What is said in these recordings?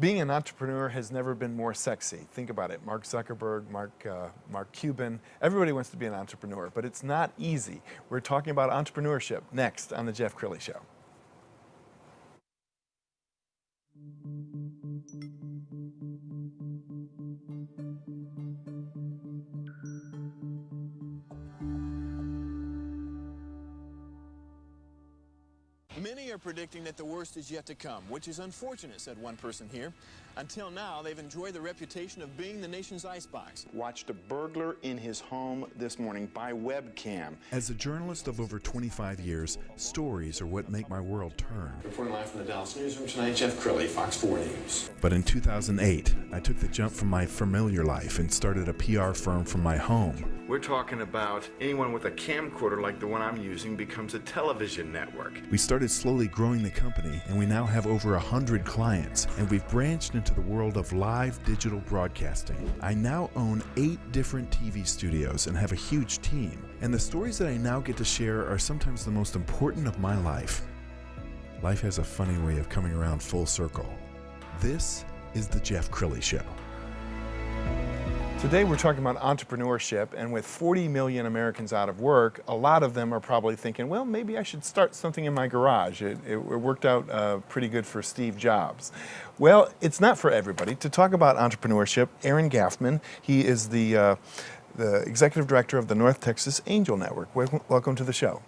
Being an entrepreneur has never been more sexy. Think about it. Mark Zuckerberg, Mark Cuban, everybody wants to be an entrepreneur, but it's not easy. We're talking about entrepreneurship next on The Jeff Crilley Show. Many are predicting that the worst is yet to come, which is unfortunate, said one person here. Until now, they've enjoyed the reputation of being the nation's icebox. Watched a burglar in his home this morning by webcam. As a journalist of over 25 years, stories are what make my world turn. Reporting live from the Dallas newsroom tonight, Jeff Crilley, Fox 4 News. But in 2008, I took the jump from my familiar life and started a PR firm from my home. We're talking about anyone with a camcorder like the one I'm using becomes a television network. We started slowly growing the company, and we now have over 100 clients, and we've branched into the world of live digital broadcasting. I now own 8 different TV studios and have a huge team, and the stories that I now get to share are sometimes the most important of my life. Life has a funny way of coming around full circle. This is The Jeff Crilley Show. Today we're talking about entrepreneurship, and with 40 million Americans out of work, a lot of them are probably thinking, well, maybe I should start something in my garage. It worked out pretty good for Steve Jobs. Well, it's not for everybody. To talk about entrepreneurship, Aaron Gathmann, he is the executive director of the North Texas Angel Network. Welcome to the show.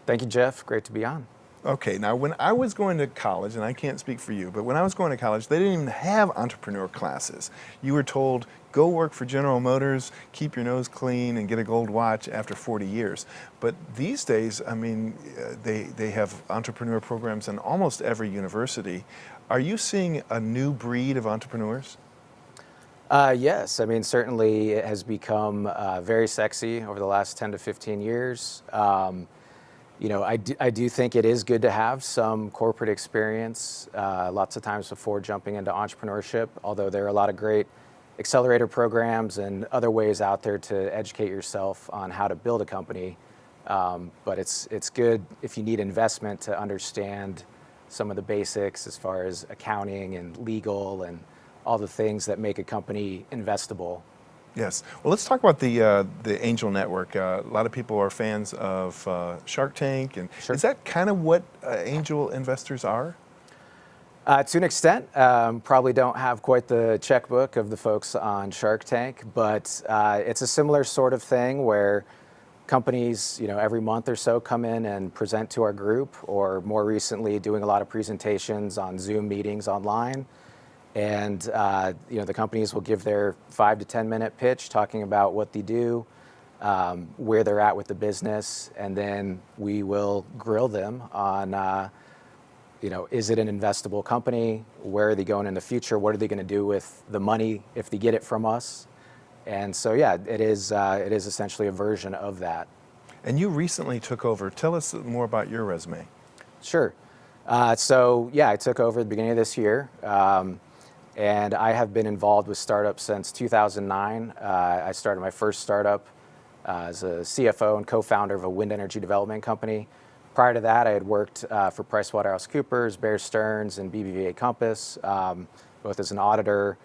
Thank you, Jeff. Great to be on. Okay, now when I was going to college, and I can't speak for you, but when I was going to college, they didn't even have entrepreneur classes. You were told, go work for General Motors, keep your nose clean, and get a gold watch after 40 years. But these days, I mean, they have entrepreneur programs in almost every university. Are you seeing a new breed of entrepreneurs? Yes, I mean, certainly it has become very sexy over the last 10 to 15 years. You know, I do think it is good to have some corporate experience lots of times before jumping into entrepreneurship, although there are a lot of great accelerator programs and other ways out there to educate yourself on how to build a company. But it's good if you need investment to understand some of the basics as far as accounting and legal and all the things that make a company investable. Yes. Well, let's talk about the Angel Network. A lot of people are fans of Shark Tank, and Sure. Is that kind of what angel investors are? To an extent, probably don't have quite the checkbook of the folks on Shark Tank, but it's a similar sort of thing where companies, you know, every month or so come in and present to our group, or more recently doing a lot of presentations on Zoom meetings online. And you know, the companies will give their 5 to 10 minute pitch talking about what they do, where they're at with the business, and then we will grill them on, you know, is it an investable company? Where are they going in the future? What are they going to do with the money if they get it from us? And so, yeah, it is essentially a version of that. And you recently took over. Tell us more about your resume. Sure. So, yeah, I took over at the beginning of this year. And I have been involved with startups since 2009. I started my first startup as a CFO and co-founder of a wind energy development company. Prior to that, I had worked for PricewaterhouseCoopers, Bear Stearns, and BBVA Compass, both as an auditor,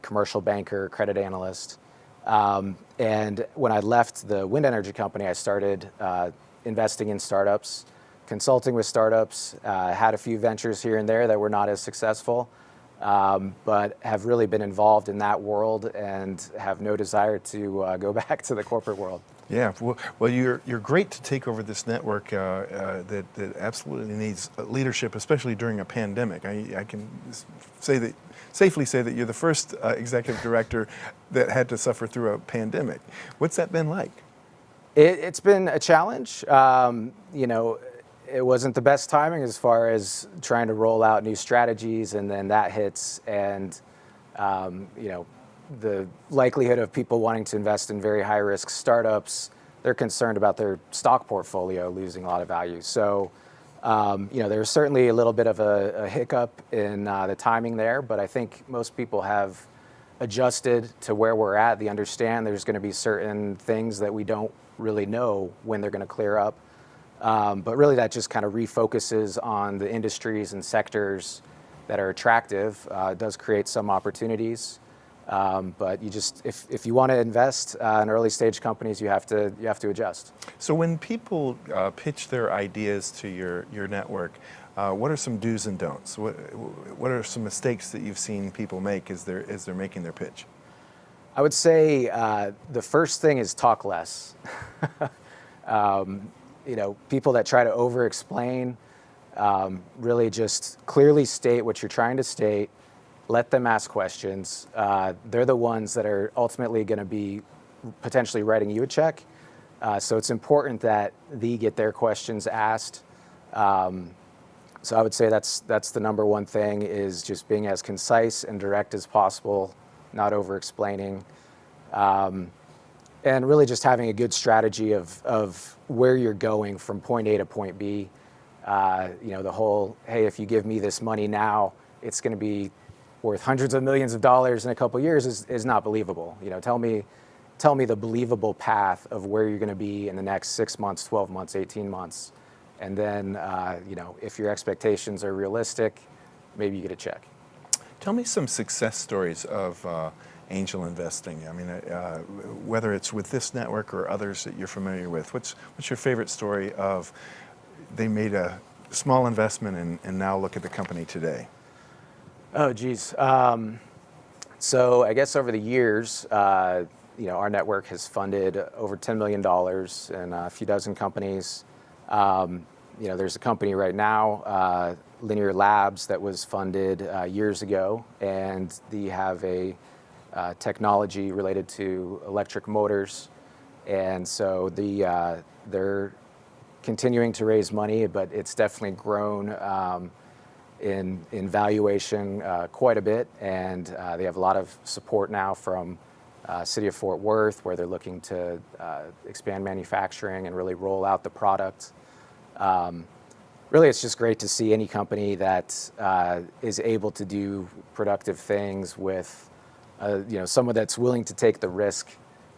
commercial banker, credit analyst. And when I left the wind energy company, I started investing in startups, consulting with startups, had a few ventures here and there that were not as successful. But have really been involved in that world and have no desire to go back to the corporate world. Yeah, well, you're great to take over this network that absolutely needs leadership, especially during a pandemic. I can safely say that you're the first executive director that had to suffer through a pandemic. What's that been like? It's been a challenge. You know, it wasn't the best timing as far as trying to roll out new strategies, and then that hits, and you know, the likelihood of people wanting to invest in very high-risk startups, they're concerned about their stock portfolio losing a lot of value. So, you know, there's certainly a little bit of a hiccup in the timing there, but I think most people have adjusted to where we're at. They understand there's going to be certain things that we don't really know when they're going to clear up. But really that just kind of refocuses on the industries and sectors that are attractive. It does create some opportunities, but you just if you want to invest in early stage companies, you have to adjust. So when people pitch their ideas to your network, what are some do's and don'ts? What are some mistakes that you've seen people make as they're making their pitch? I would say the first thing is talk less. People that try to over-explain, really just clearly state what you're trying to state, let them ask questions. They're the ones that are ultimately going to be potentially writing you a check. So it's important that they get their questions asked. So I would say that's the number one thing, is just being as concise and direct as possible, not over-explaining. And really just having a good strategy of where you're going from point A to point B. The whole, hey, if you give me this money now, it's going to be worth hundreds of millions of dollars in a couple of years is not believable. Tell me the believable path of where you're going to be in the next 6 months, 12 months, 18 months. And then, if your expectations are realistic, maybe you get a check. Tell me some success stories of angel investing. I mean, whether it's with this network or others that you're familiar with. What's your favorite story of they made a small investment and now look at the company today? Oh, geez. So I guess over the years, our network has funded over $10 million in a few dozen companies. There's a company right now, Linear Labs, that was funded years ago, and they have a technology related to electric motors, and so they're continuing to raise money, but it's definitely grown in valuation quite a bit, and they have a lot of support now from City of Fort Worth, where they're looking to expand manufacturing and really roll out the product. Really, it's just great to see any company that is able to do productive things with someone that's willing to take the risk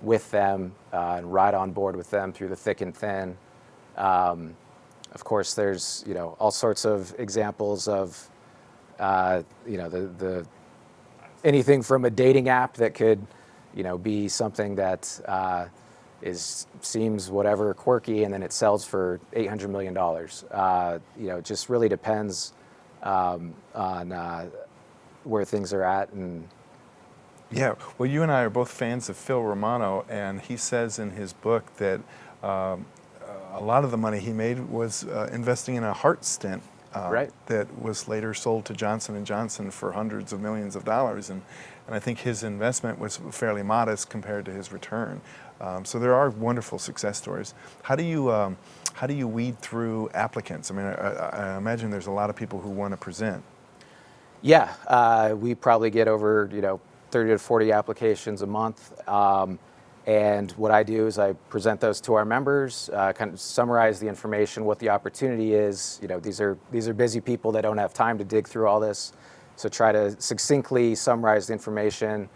with them and ride on board with them through the thick and thin. Of course, there's all sorts of examples of the anything from a dating app that could be something that seems whatever quirky, and then it sells for $800 million. It just really depends on where things are at. And yeah, well, you and I are both fans of Phil Romano, and he says in his book that a lot of the money he made was investing in a heart stent right. that was later sold to Johnson & Johnson for hundreds of millions of dollars. And I think his investment was fairly modest compared to his return. So there are wonderful success stories. How do you weed through applicants? I mean, I imagine there's a lot of people who want to present. Yeah, we probably get over 30 to 40 applications a month. And what I do is I present those to our members, kind of summarize the information, what the opportunity is. These are busy people that don't have time to dig through all this. So try to succinctly summarize the information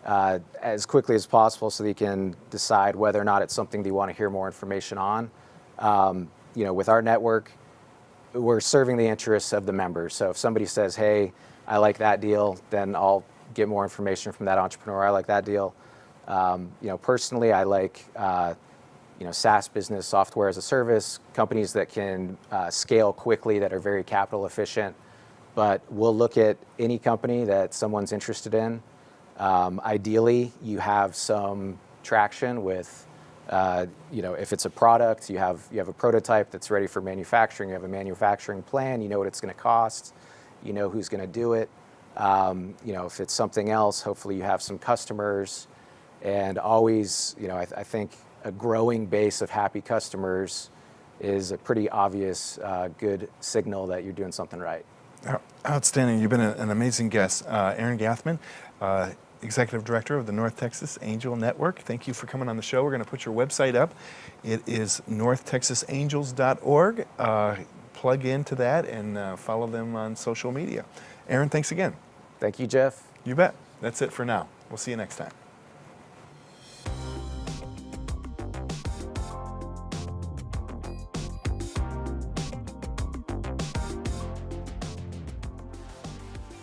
as quickly as possible so that you can decide whether or not it's something that you want to hear more information on. With our network, we're serving the interests of the members. So if somebody says, hey, I like that deal, then I'll get more information from that entrepreneur. I like that deal. Personally, I like, SaaS business, software as a service, companies that can scale quickly, that are very capital efficient. But we'll look at any company that someone's interested in. Ideally, you have some traction with, if it's a product, you have a prototype that's ready for manufacturing, you have a manufacturing plan, you know what it's going to cost, you know who's going to do it. If it's something else, hopefully you have some customers. And always, I think a growing base of happy customers is a pretty obvious good signal that you're doing something right. Outstanding. You've been an amazing guest. Aaron Gathmann, Executive Director of the North Texas Angel Network. Thank you for coming on the show. We're going to put your website up. It is northtexasangels.org. Plug into that and follow them on social media. Aaron, thanks again. Thank you, Jeff. You bet. That's it for now. We'll see you next time.